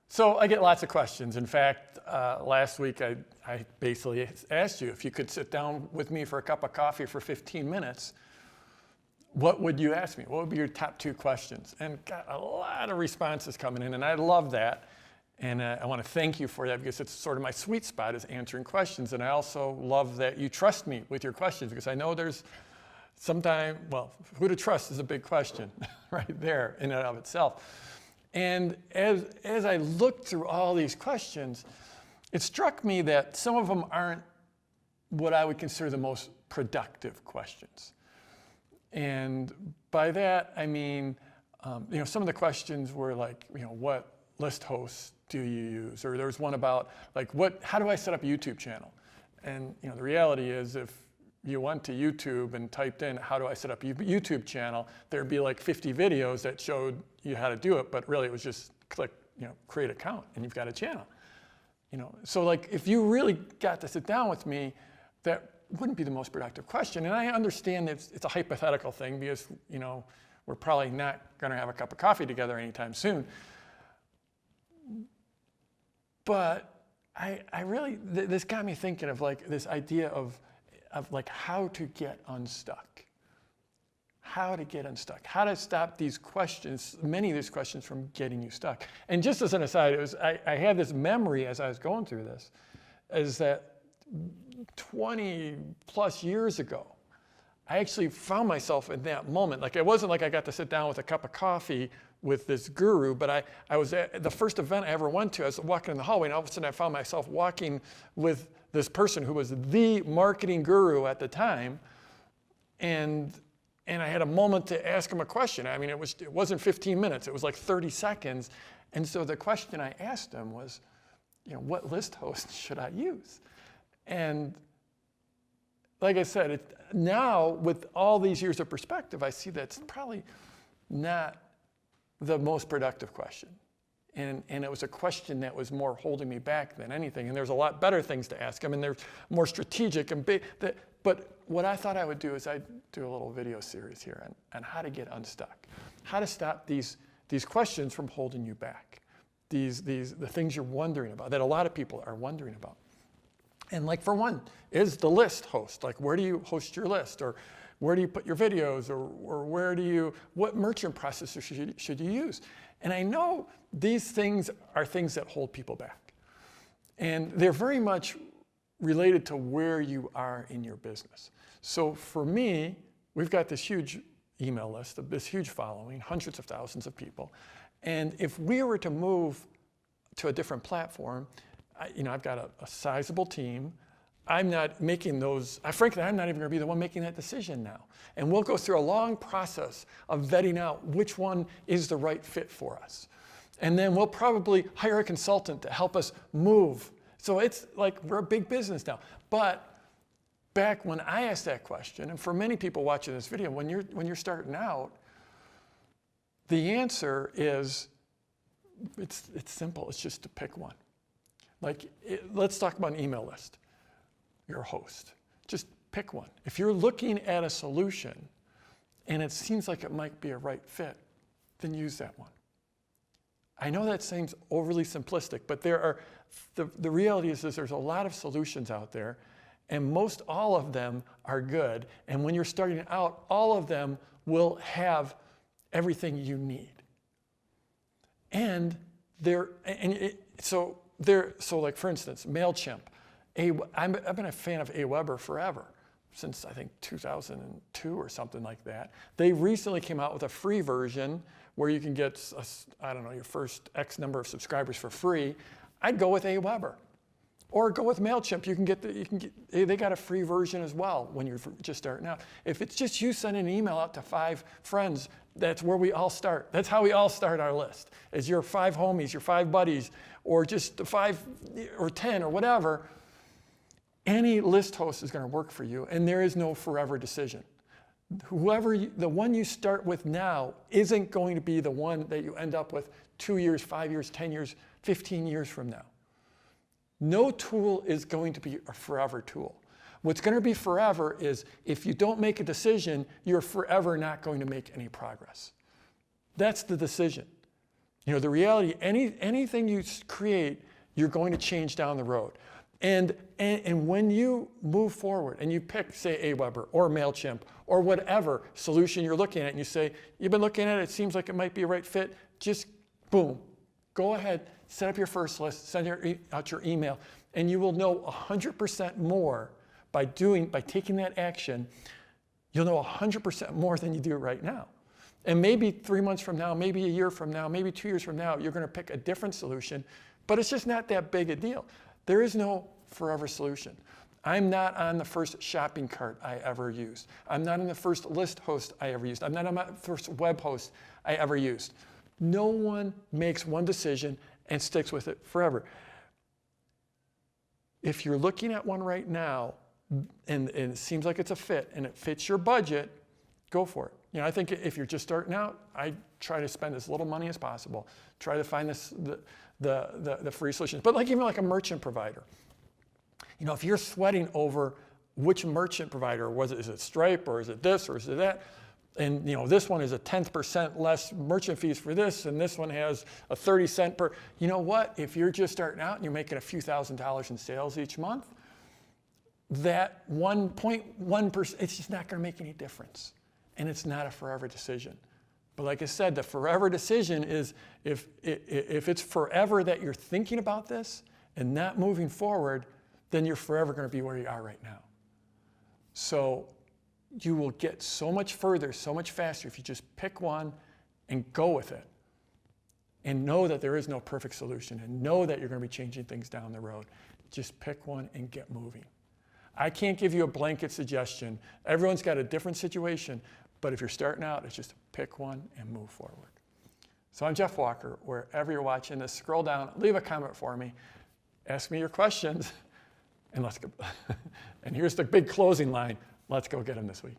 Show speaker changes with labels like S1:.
S1: So I get lots of questions. In fact, last week I basically asked you if you could sit down with me for a cup of coffee for 15 minutes, what would you ask me? What would be your top 2 questions? And got a lot of responses coming in, and I love that. And I want to thank you for that because it's sort of my sweet spot is answering questions. And I also love that you trust me with your questions because I know there's sometimes, well, who to trust is a big question right there in and of itself. And as I looked through all these questions, it struck me that some of them aren't what I would consider the most productive questions. And by that, I mean, some of the questions were like, what list hosts do you use? Or there was one about like, how do I set up a YouTube channel? And the reality is if you went to YouTube and typed in, how do I set up a YouTube channel, there'd be like 50 videos that showed you how to do it, but really it was just click, create account and you've got a channel. So like if you really got to sit down with me, that wouldn't be the most productive question. And I understand it's a hypothetical thing because, we're probably not gonna have a cup of coffee together anytime soon. But I really, this got me thinking of like this idea of like how to get unstuck. How to get unstuck. How to stop these questions, many of these questions from getting you stuck. And just as an aside, I had this memory as I was going through this, is that 20 plus years ago, I actually found myself in that moment. Like it wasn't like I got to sit down with a cup of coffee with this guru, but I was at the first event I ever went to. I was walking in the hallway, and all of a sudden I found myself walking with this person who was the marketing guru at the time, and I had a moment to ask him a question. I mean, it wasn't 15 minutes; it was like 30 seconds. And so the question I asked him was, what list host should I use? And like I said, now with all these years of perspective, I see that's probably not the most productive question. And it was a question that was more holding me back than anything. And there's a lot better things to ask him, and they're more strategic and big. But what I thought I would do is I'd do a little video series here on how to get unstuck, how to stop these questions from holding you back, the things you're wondering about, that a lot of people are wondering about. And like for one, is the list host. Like where do you host your list? Or where do you put your videos? Or what merchant processor should you use? And I know these things are things that hold people back. And they're very much related to where you are in your business. So for me, we've got this huge email list, this huge following, hundreds of thousands of people. And if we were to move to a different platform, I've got a sizable team. I'm not making those, frankly, I'm not even gonna be the one making that decision now. And we'll go through a long process of vetting out which one is the right fit for us. And then we'll probably hire a consultant to help us move. So it's like we're a big business now. But back when I asked that question, and for many people watching this video, when you're starting out, the answer is, it's simple, it's just to pick one. Like, let's talk about an email list. You're a host. Just pick one. If you're looking at a solution and it seems like it might be a right fit, then use that one. I know that seems overly simplistic, but the reality is there's a lot of solutions out there, and most all of them are good. And when you're starting out, all of them will have everything you need. So like for instance, MailChimp. I've been a fan of Aweber forever, since I think 2002 or something like that. They recently came out with a free version where you can get, your first X number of subscribers for free. I'd go with Aweber. Or go with MailChimp. They got a free version as well when you're just starting out. If it's just you sending an email out to 5 friends, that's where we all start. That's how we all start our list, is your 5 homies, your 5 buddies, or just 5 or 10 or whatever. Any list host is going to work for you, and there is no forever decision. The one you start with now isn't going to be the one that you end up with 2 years, 5 years, 10 years, 15 years from now. No tool is going to be a forever tool. What's going to be forever is if you don't make a decision, you're forever not going to make any progress. That's the decision. The reality, anything you create, you're going to change down the road. And when you move forward and you pick, say, Aweber or MailChimp or whatever solution you're looking at, and you say, you've been looking at it, it seems like it might be a right fit, just boom, go ahead, set up your first list, send out your email, and you will know 100% more by taking that action. You'll know 100% more than you do right now. And maybe 3 months from now, maybe a year from now, maybe 2 years from now, you're going to pick a different solution, but it's just not that big a deal. There is no forever solution. I'm not on the first shopping cart I ever used. I'm not on the first list host I ever used. I'm not on my first web host I ever used. No one makes one decision and sticks with it forever. If you're looking at one right now and it seems like it's a fit and it fits your budget, go for it. I think if you're just starting out, I try to spend as little money as possible. Try to find the free solutions. But even like a merchant provider, if you're sweating over which merchant provider, is it Stripe or is it this or is it that, and this one is a 10% less merchant fees for this, and this one has a 30 cent per. You know what? If you're just starting out and you're making a few $1,000s in sales each month, that 1.1%, it's just not going to make any difference. And it's not a forever decision. But like I said, the forever decision is if it's forever that you're thinking about this and not moving forward, then you're forever going to be where you are right now. So you will get so much further, so much faster if you just pick one and go with it. And know that there is no perfect solution and know that you're going to be changing things down the road. Just pick one and get moving. I can't give you a blanket suggestion. Everyone's got a different situation. But if you're starting out, it's just pick one and move forward. So I'm Jeff Walker. Wherever you're watching this, scroll down, leave a comment for me, ask me your questions, and let's go. And here's the big closing line. Let's go get them this week.